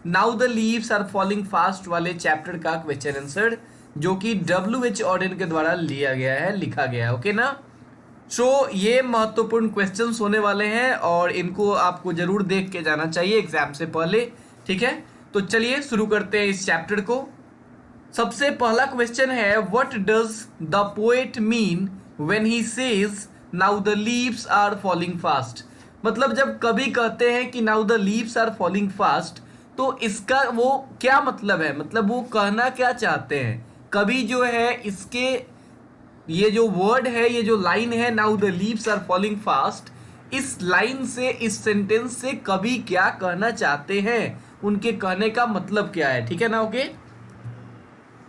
Now the leaves are falling fast वाले chapter का question answer, जो कि W.H. ऑडेन के द्वारा लिया गया है, लिखा गया है। ओके ना। सो ये महत्वपूर्ण क्वेश्चंस होने वाले हैं और इनको आपको जरूर देख के जाना चाहिए एग्जाम से पहले। ठीक है, तो चलिए शुरू करते हैं इस चैप्टर को। सबसे पहला क्वेश्चन है, what does the poet mean when he says now the leaves are falling fast. मतलब जब कवि कहते हैं कि now the leaves are falling fast, तो इसका वो क्या मतलब है, मतलब वो कहना क्या चाहते हैं। कवि जो है इसके ये जो वर्ड है, ये जो लाइन है now the leaves are falling fast, इस लाइन से, इस सेंटेंस से कवि क्या कहना चाहते हैं, उनके कहने का मतलब क्या है। ठीक है ना। ओके,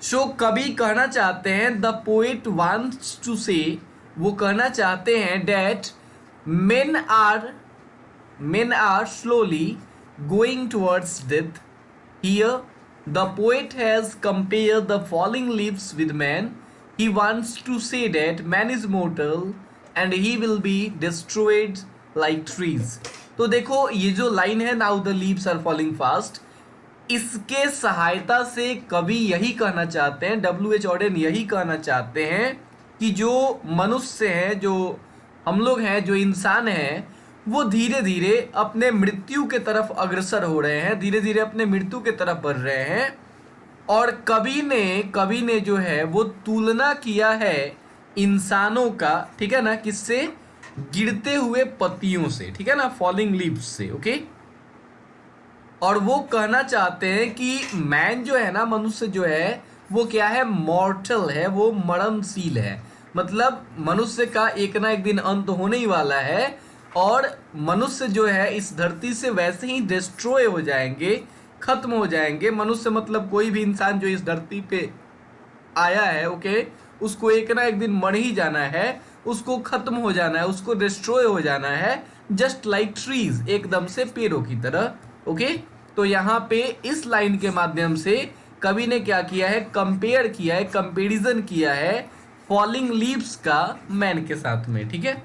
सो कवि कहना चाहते हैं, द पोएट वांट्स टू से, वो कहना चाहते हैं that men are slowly going towards death. Here the poet has compare the falling leaves with man. He wants to say that man is mortal and he will be destroyed like trees. तो देखो ये जो line है now the leaves are falling fast, इसके सहायता से कवि यही कहना चाहते हैं, W.H. ऑडेन यही कहना चाहते हैं कि जो मनुष्य हैं, जो हम लोग हैं, जो इंसान हैं, वो धीरे धीरे अपने मृत्यु के तरफ अग्रसर हो रहे हैं, धीरे धीरे अपने मृत्यु के तरफ बढ़ रहे हैं। और कवि ने जो है वो तुलना किया है इंसानों का, ठीक है ना, किससे, गिरते हुए पत्तियों से, ठीक है ना, फॉलिंग लीव्स से। ओके, और वो कहना चाहते हैं कि मैन जो है ना, मनुष्य जो है वो क्या है, मॉर्टल है, वो मरणशील है। मतलब मनुष्य का एक ना एक दिन अंत होने ही वाला है और मनुष्य जो है इस धरती से वैसे ही डिस्ट्रॉय हो जाएंगे, खत्म हो जाएंगे। मनुष्य मतलब कोई भी इंसान जो इस धरती पे आया है, ओके, उसको एक ना एक दिन मर ही जाना है, उसको खत्म हो जाना है, उसको डिस्ट्रॉय हो जाना है, जस्ट लाइक ट्रीज, एकदम से पेड़ों की तरह। ओके, तो यहाँ पे इस लाइन के माध्यम से कवि ने क्या किया है, कंपेयर किया है, कंपेरिजन किया है फॉलिंग लीव्स का मैन के साथ में। ठीक है,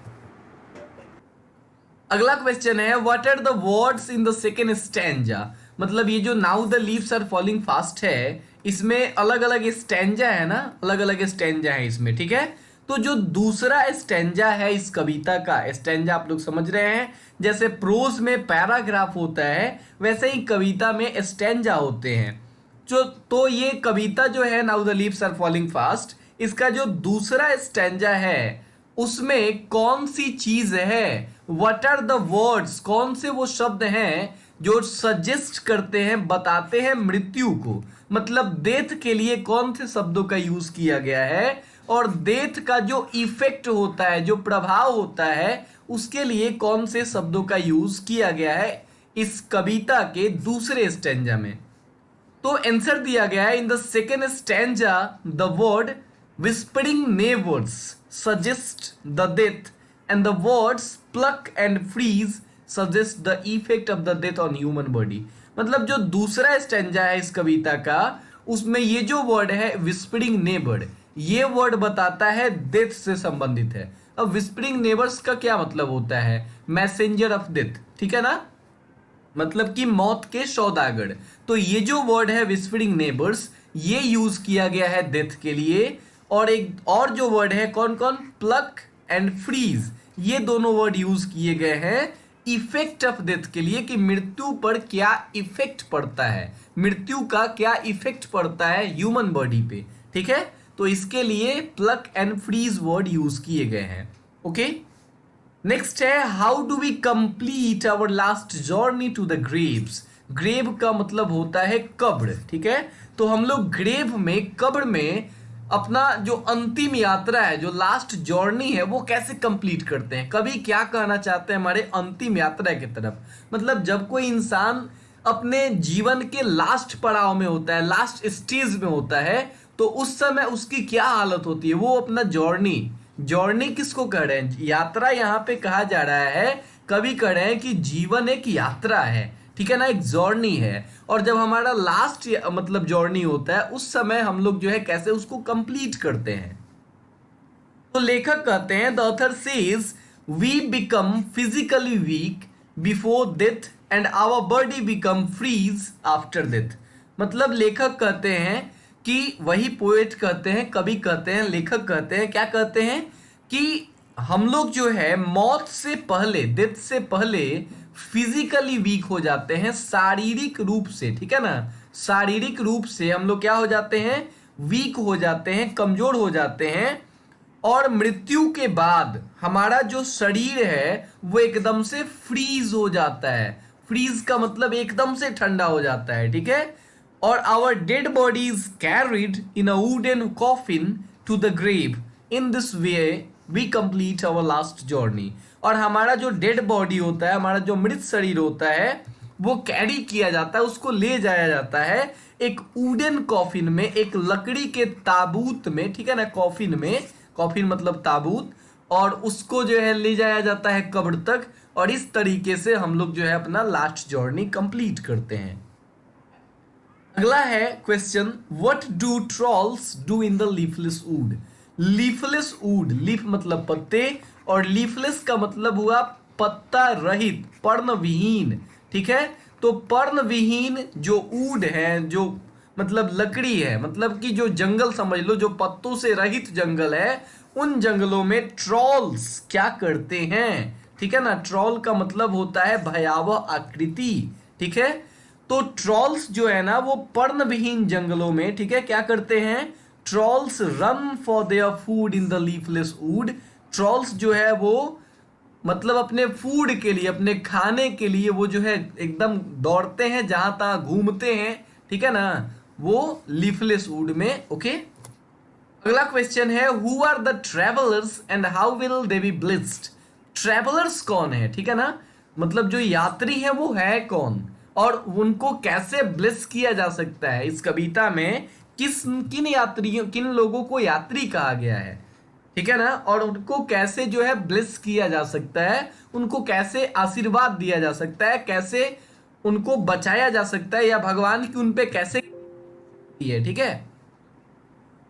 अगला क्वेश्चन है, what are the words in the second stanza. मतलब ये जो now the leaves are falling fast है, इसमें अलग अलग स्टैंजा है ना, अलग अलग स्टैंजा है इसमें। ठीक है, तो जो दूसरा स्टैंजा है इस कविता का, स्टैंजा आप लोग समझ रहे हैं, जैसे प्रोज में पैराग्राफ होता है वैसे ही कविता में स्टैंजा होते हैं। जो तो ये कविता जो है now the leaves are falling fast, इसका जो दूसरा स्टैंजा है उसमें कौन सी चीज है, व्हाट आर द वर्ड्स, कौन से वो शब्द हैं जो सजेस्ट करते हैं, बताते हैं मृत्यु को, मतलब डेथ के लिए कौन से शब्दों का यूज किया गया है, और डेथ का जो इफेक्ट होता है, जो प्रभाव होता है, उसके लिए कौन से शब्दों का यूज किया गया है इस कविता के दूसरे स्टैंजा में। तो आंसर दिया गया है, in the second stanza the word whispering neighbours suggest the death and the words pluck and freeze suggest the effect of the death on human body. मतलब जो दूसरा स्टैंजा है इस कविता का, उसमें ये जो वर्ड है विस्परिंग नेबर, ये वर्ड बताता है डेथ से संबंधित है। अब विस्परिंग नेबर्स का क्या मतलब होता है, मैसेंजर ऑफ डेथ, ठीक है ना, मतलब कि मौत के सौदागर। तो ये जो वर्ड है विस्परिंग नेबर्स, ये यूज किया गया है डेथ के लिए। और एक और जो वर्ड है, कौन कौन, प्लक एंड फ्रीज, ये दोनों वर्ड यूज किए गए हैं इफेक्ट ऑफ डेथ के लिए, कि मृत्यु पर क्या इफेक्ट पड़ता है, मृत्यु का क्या इफेक्ट पड़ता है ह्यूमन बॉडी पे। ठीक है, तो इसके लिए pluck and freeze word use किए गए हैं। ओके, नेक्स्ट है, how do we complete our last journey to the graves. Grave का मतलब होता है कब्र। ठीक है, तो हम लोग ग्रेव में, कब्र में अपना जो अंतिम यात्रा है, जो लास्ट जर्नी है, वो कैसे कंप्लीट करते हैं। कभी क्या कहना चाहते हैं हमारे अंतिम यात्रा की तरफ, मतलब जब कोई इंसान अपने जीवन के लास्ट पड़ाव में होता है, लास्ट स्टेज में होता है, तो उस समय उसकी क्या हालत होती है, वो अपना जर्नी किसको कह रहे हैं, यात्रा यहाँ पे कहा जा रहा है। कभी कह रहे हैं कि जीवन एक यात्रा है, ठीक है ना, एक जर्नी है। और जब हमारा लास्ट मतलब जर्नी होता है, उस समय हम लोग जो है कैसे उसको कंप्लीट करते हैं। तो लेखक कहते हैं, the author says we become physically weak before death and our body become freeze after death. मतलब लेखक कहते हैं कि वही पोएट कहते हैं, कवि कहते हैं, लेखक कहते हैं, क्या कहते हैं कि हम लोग जो है मौत से पहले, डेथ से पहले फिजिकली वीक हो जाते हैं, शारीरिक रूप से, ठीक है ना, शारीरिक रूप से हम लोग क्या हो जाते हैं, वीक हो जाते हैं, कमजोर हो जाते हैं, और मृत्यु के बाद हमारा जो शरीर है वो एकदम से फ्रीज हो जाता है। फ्रीज का मतलब एकदम से ठंडा हो जाता है, ठीक है। और our dead body is carried in a wooden coffin to the grave, in this way we complete our last journey. और हमारा जो डेड बॉडी होता है, हमारा जो मृत शरीर होता है, वो कैरी किया जाता है, उसको ले जाया जाता है एक वुडन कॉफिन में, एक लकड़ी के ताबूत में, ठीक है ना, कॉफिन में, कॉफिन मतलब ताबूत, और उसको जो है ले जाया जाता है कब्र तक, और इस तरीके से हम लोग जो है अपना लास्ट जर्नी कंप्लीट करते हैं। अगला है question, what do trolls do in the leafless wood. Leafless wood, leaf मतलब पत्ते, और लीफलेस का मतलब हुआ पत्ता रहित, पर्णविहीन, ठीक है। तो पर्णविहीन जो वुड है, जो मतलब लकड़ी है, मतलब कि जो जंगल समझ लो, जो पत्तों से रहित जंगल है, उन जंगलों में ट्रॉल्स क्या करते हैं, ठीक है ना। ट्रॉल का मतलब होता है भयावह आकृति, ठीक है। तो ट्रॉल्स जो है ना वो पर्णविहीन जंगलों में, ठीक है, क्या करते हैं, trolls run for their food in the leafless wood. Trolls जो है वो मतलब अपने फूड के लिए, अपने खाने के लिए वो जो है एकदम दौड़ते हैं, जहां तहां घूमते हैं, ठीक है ना, वो लीफलेस वुड में। ओके, अगला क्वेश्चन है, who are the travellers and how will they be blessed. Travellers कौन है, ठीक है ना, मतलब जो यात्री है वो है कौन, और उनको कैसे ब्लेस किया जा सकता है। इस कविता में किन यात्रियों, किन लोगों को यात्री कहा गया है, ठीक है ना, और उनको कैसे जो है ब्लेस किया जा सकता है, उनको कैसे आशीर्वाद दिया जा सकता है, कैसे उनको बचाया जा सकता है, या भगवान की उन पे कैसे है, ठीक है।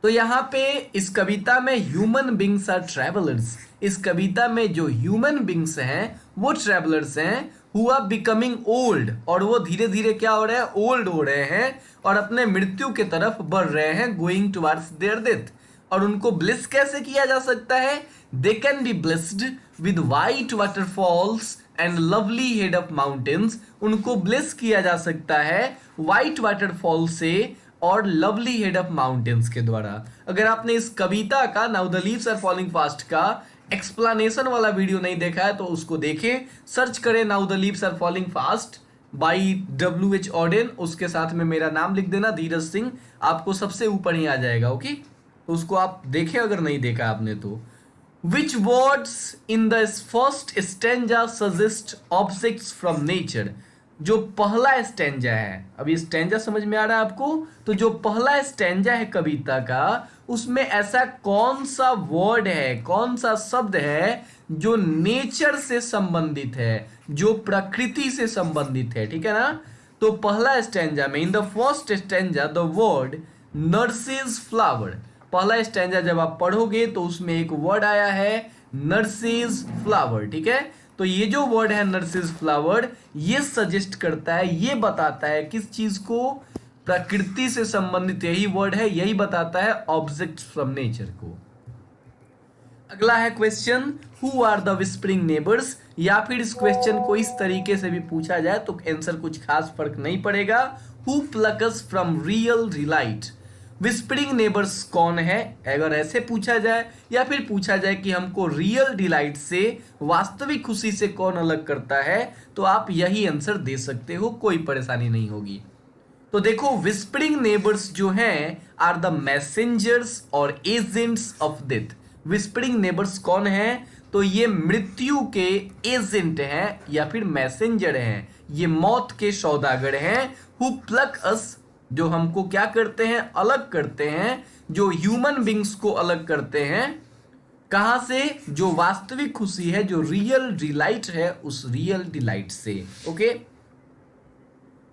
तो यहाँ पे इस कविता में ह्यूमन बींग्स आर ट्रेवलर्स। इस कविता में जो ह्यूमन बींग्स हैं वो ट्रेवलर्स हैं, हु आर बिकमिंग ओल्ड, और वो धीरे धीरे क्या हो रहे हैं, ओल्ड हो रहे हैं, और अपने मृत्यु के तरफ बढ़ रहे हैं, गोइंग टुवर्ड्स देयर डेथ। और उनको ब्लेस कैसे किया जा सकता है, they can be blessed with white waterfalls and lovely head of mountains. उनको ब्लेस किया जा सकता है वाइट वाटरफॉल से और लवली हेड ऑफ माउंटेन्स के द्वारा। अगर आपने इस कविता का now the leaves are falling fast का एक्सप्लेनेशन वाला वीडियो नहीं देखा है तो उसको देखें, सर्च करें now the leaves are falling fast by WH Auden, उसके साथ में मेरा नाम लिख देना धीरज सिंह, आपको सबसे ऊपर ही आ जाएगा। ओके, तो उसको आप देखें अगर नहीं देखा आपने तो। विच words in the first stanza suggest objects from nature. जो पहला स्टेंजा है, अभी स्टेंजा समझ में आ रहा है आपको, तो जो पहला स्टेंजा है कविता का, उसमें ऐसा कौन सा वर्ड है, कौन सा शब्द है जो नेचर से संबंधित है, जो प्रकृति से संबंधित है, ठीक है ना। तो पहला स्टेंजा में, in the first stanza the word nurses flower, पहला स्टेंजा जब आप पढ़ोगे तो उसमें एक वर्ड आया है नर्सिस फ्लावर, ठीक है। तो ये जो वर्ड है नर्सिस फ्लावर, ये सजेस्ट करता है, ये बताता है किस चीज को, प्रकृति से संबंधित यही वर्ड है, यही बताता है ऑब्जेक्ट्स फ्रॉम नेचर को। अगला है क्वेश्चन, who are the whispering neighbours. या फिर इस क्वेश्चन को इस तरीके से भी पूछा जाए तो आंसर कुछ खास फर्क नहीं पड़ेगा, who plucks from real delight. Whispering neighbours कौन है, अगर ऐसे पूछा जाए, या फिर पूछा जाए कि हमको रियल डिलाइट से, वास्तविक खुशी से कौन अलग करता है, तो आप यही आंसर दे सकते हो, कोई परेशानी नहीं होगी। तो देखो, विस्परिंग नेबर्स जो हैं आर द मैसेंजर्स और agents of death. Whispering neighbours कौन है, तो ये मृत्यु के एजेंट हैं या फिर मैसेंजर हैं, ये मौत के सौदागर हैं। हु प्लक अस, जो हमको क्या करते हैं, अलग करते हैं, जो ह्यूमन बींग्स को अलग करते हैं, कहां से, जो वास्तविक खुशी है, जो रियल डिलाइट है, उस रियल डिलाइट से। ओके,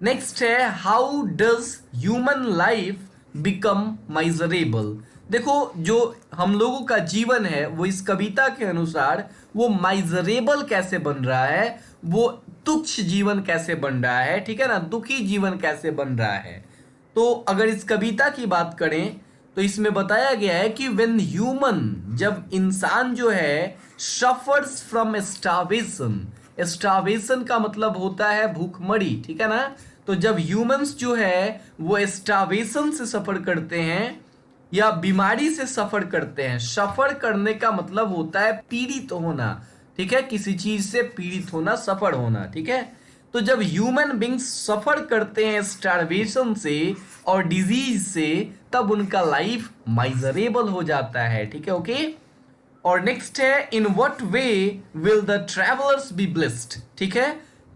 नेक्स्ट है, how does human life become miserable. देखो, जो हम लोगों का जीवन है वो इस कविता के अनुसार वो माइजरेबल कैसे बन रहा है, वो तुच्छ जीवन कैसे बन रहा है, ठीक है ना, दुखी जीवन कैसे बन रहा है। तो अगर इस कविता की बात करें तो इसमें बताया गया है कि व्हेन ह्यूमन, जब इंसान जो है सफर्स फ्रॉम स्टार्वेशन, स्टार्वेशन का मतलब होता है भूखमरी, ठीक है ना। तो जब ह्यूमंस जो है वो स्टार्वेशन से सफर करते हैं या बीमारी से सफर करते हैं, सफर करने का मतलब होता है पीड़ित होना, ठीक है, किसी चीज से पीड़ित होना, सफर होना, ठीक है। तो जब ह्यूमन बींग्स सफर करते हैं स्टार्वेशन से और डिजीज से, तब उनका लाइफ माइजरेबल हो जाता है, ठीक है, ओके। और नेक्स्ट है, in what way will the travellers be blessed, ठीक है,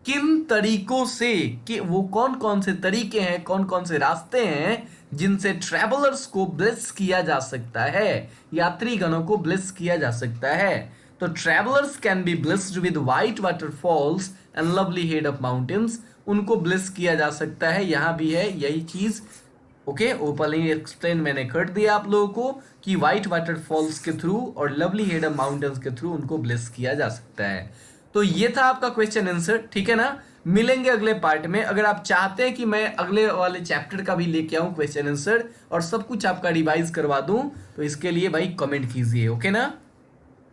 किन तरीकों से, कि वो कौन कौन से तरीके हैं, कौन कौन से रास्ते हैं जिनसे ट्रैवलर्स को ब्लेस किया जा सकता है, यात्रीगणों को ब्लेस किया जा सकता है। तो travellers can be blessed with white waterfalls and lovely head of mountains, उनको ब्लेस किया जा सकता है, यहां भी है यही चीज, ओके। ओपनली एक्सप्लेन मैंने कर दिया आप लोगों को कि व्हाइट वाटरफॉल्स के थ्रू और लवली हेड ऑफ माउंटेन्स के थ्रू उनको ब्लेस किया जा सकता है। तो ये था आपका क्वेश्चन आंसर, ठीक है ना। मिलेंगे अगले पार्ट में। अगर आप चाहते हैं कि मैं अगले वाले चैप्टर का भी लेके आऊं क्वेश्चन आंसर और सब कुछ आपका रिवाइज करवा दूं, तो इसके लिए भाई कमेंट कीजिए, ओके ना।